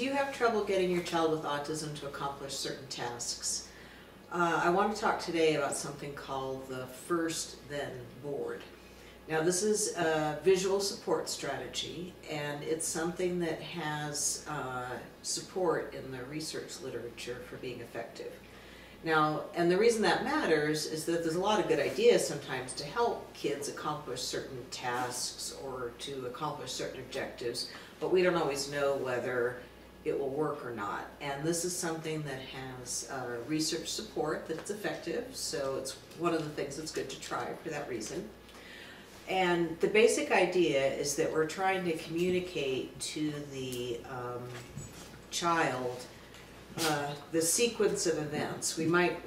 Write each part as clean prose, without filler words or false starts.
Do you have trouble getting your child with autism to accomplish certain tasks? I want to talk today about something called the First Then board. Now this is a visual support strategy, and it's something that has support in the research literature for being effective. Now, and the reason that matters is that there's a lot of good ideas sometimes to help kids accomplish certain tasks or to accomplish certain objectives, but we don't always know whether it will work or not. And this is something that has research support that it's effective, so it's one of the things that's good to try for that reason. And the basic idea is that we're trying to communicate to the child the sequence of events. We might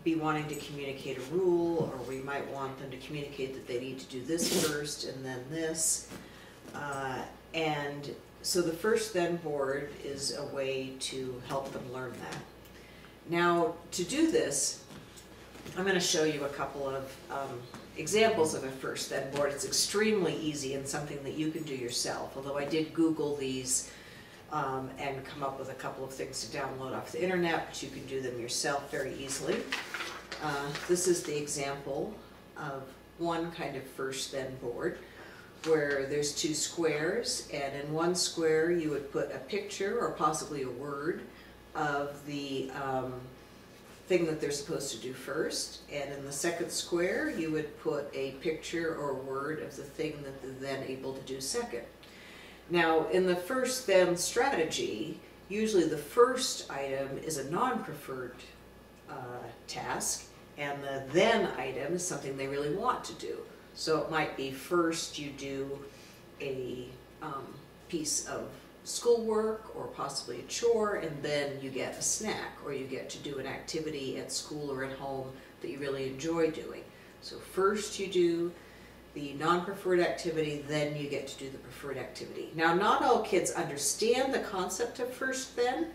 be wanting to communicate a rule, or we might want them to communicate that they need to do this first and then this. And so the First Then board is a way to help them learn that. Now, to do this, I'm going to show you a couple of examples of a First Then board. It's extremely easy and something that you can do yourself, although I did Google these and come up with a couple of things to download off the internet, but you can do them yourself very easily. This is the example of one kind of First Then board, where there's two squares, and in one square you would put a picture or possibly a word of the thing that they're supposed to do first, and in the second square you would put a picture or word of the thing that they're then able to do second. Now, in the First Then strategy, usually the first item is a non-preferred task, and the then item is something they really want to do. So it might be first you do a piece of schoolwork or possibly a chore, and then you get a snack, or you get to do an activity at school or at home that you really enjoy doing. So first you do the non-preferred activity, then you get to do the preferred activity. Now, not all kids understand the concept of First Then,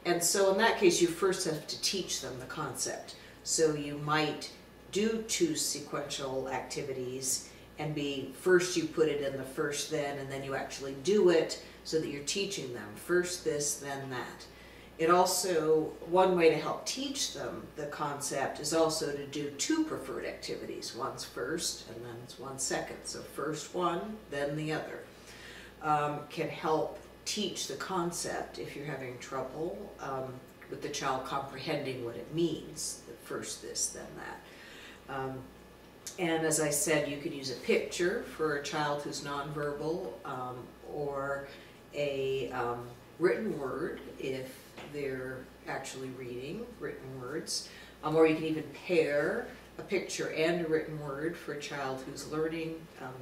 and so in that case you first have to teach them the concept. So you might do two sequential activities and first you put it in the First Then, and then you actually do it so that you're teaching them first this, then that. It also, one way to help teach them the concept is also to do two preferred activities. One's first and then one's second. So first one, then the other. Can help teach the concept if you're having trouble with the child comprehending what it means, first this, then that. And as I said, you could use a picture for a child who's nonverbal, or a written word if they're actually reading written words, or you can even pair a picture and a written word for a child who's learning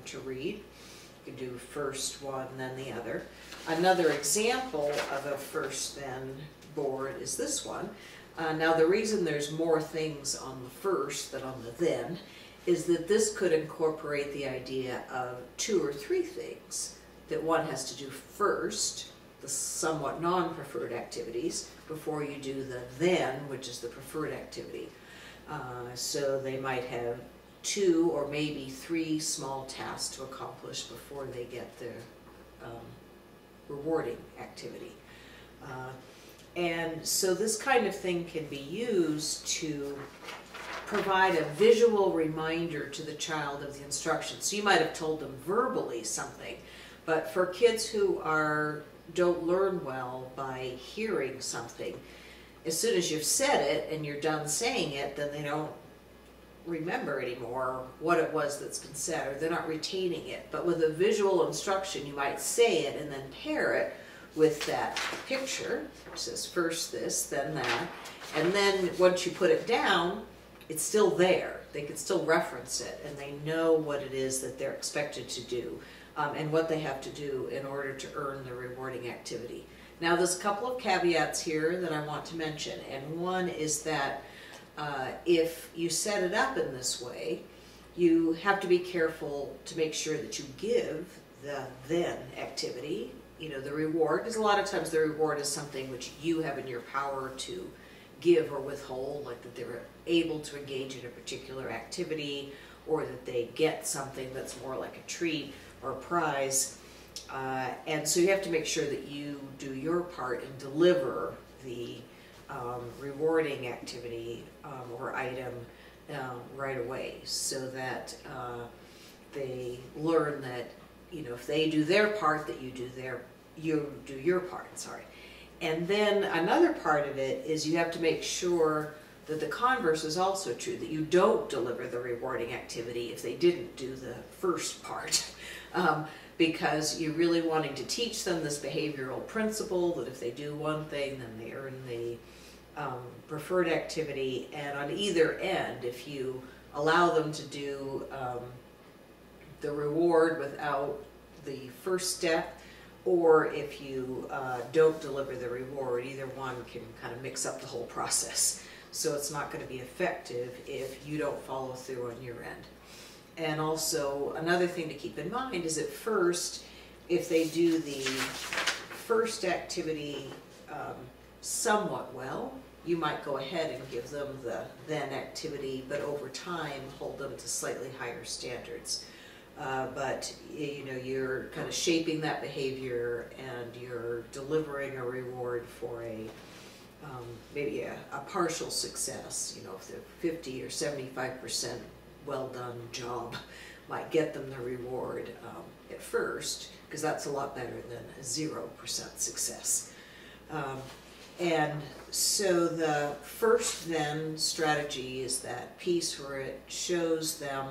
to read. You can do first one, then the other. Another example of a First Then board is this one. Now, the reason there's more things on the first than on the then is that this could incorporate the idea of two or three things that one has to do first, the somewhat non-preferred activities, before you do the then, which is the preferred activity. So they might have two or maybe three small tasks to accomplish before they get the rewarding activity. And so this kind of thing can be used to provide a visual reminder to the child of the instructions. So you might have told them verbally something, but for kids who don't learn well by hearing something, as soon as you've said it and you're done saying it, then they don't remember anymore what it was that's been said, or they're not retaining it. But with a visual instruction, you might say it and then pair it with that picture, which says first this, then that, and then once you put it down, it's still there. They can still reference it, and they know what it is that they're expected to do, and what they have to do in order to earn the rewarding activity. Now, there's a couple of caveats here that I want to mention, and one is that if you set it up in this way, you have to be careful to make sure that you give the then activity, the reward, because a lot of times the reward is something which you have in your power to give or withhold, like that they're able to engage in a particular activity, or that they get something that's more like a treat or a prize. And so you have to make sure that you do your part and deliver the rewarding activity or item right away, so that they learn that, you know, if they do their part, that you do your part, sorry. And then another part of it is you have to make sure that the converse is also true, that you don't deliver the rewarding activity if they didn't do the first part. Because you're really wanting to teach them this behavioral principle that if they do one thing, then they earn the preferred activity. And on either end, if you allow them to do the reward without the first step, or if you don't deliver the reward, either one can kind of mix up the whole process. So it's not going to be effective if you don't follow through on your end. And also, another thing to keep in mind is at first, if they do the first activity somewhat well, you might go ahead and give them the then activity, but over time hold them to slightly higher standards. But you know, you're kind of shaping that behavior, and you're delivering a reward for a maybe a partial success. You know, if they're 50 or 75% well done job, might get them the reward at first, because that's a lot better than a 0% success. And so the first then strategy is that piece where it shows them,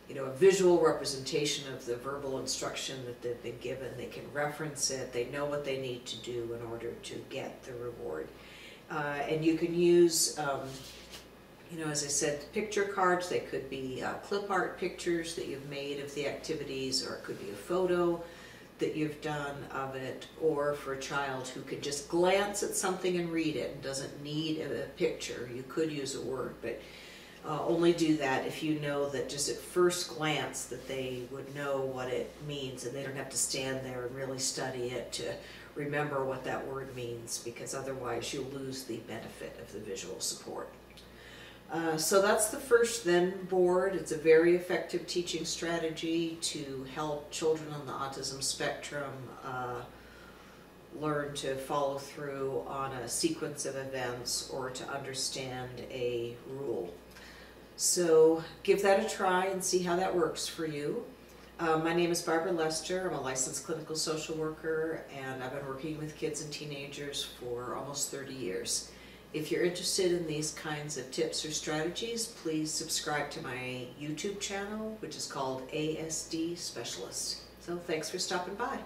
you know, a visual representation of the verbal instruction that they've been given. They can reference it, they know what they need to do in order to get the reward. And you can use, you know, as I said, picture cards. They could be clip art pictures that you've made of the activities, or it could be a photo that you've done of it, or for a child who can just glance at something and read it and doesn't need a picture. You could use a word, but only do that if you know that just at first glance that they would know what it means, and they don't have to stand there and really study it to remember what that word means, because otherwise you'll lose the benefit of the visual support. So that's the first then board. It's a very effective teaching strategy to help children on the autism spectrum learn to follow through on a sequence of events or to understand a rule. So give that a try and see how that works for you. My name is Barbara Lester. I'm a licensed clinical social worker, and I've been working with kids and teenagers for almost 30 years. If you're interested in these kinds of tips or strategies, please subscribe to my YouTube channel, which is called ASD Specialist. So thanks for stopping by.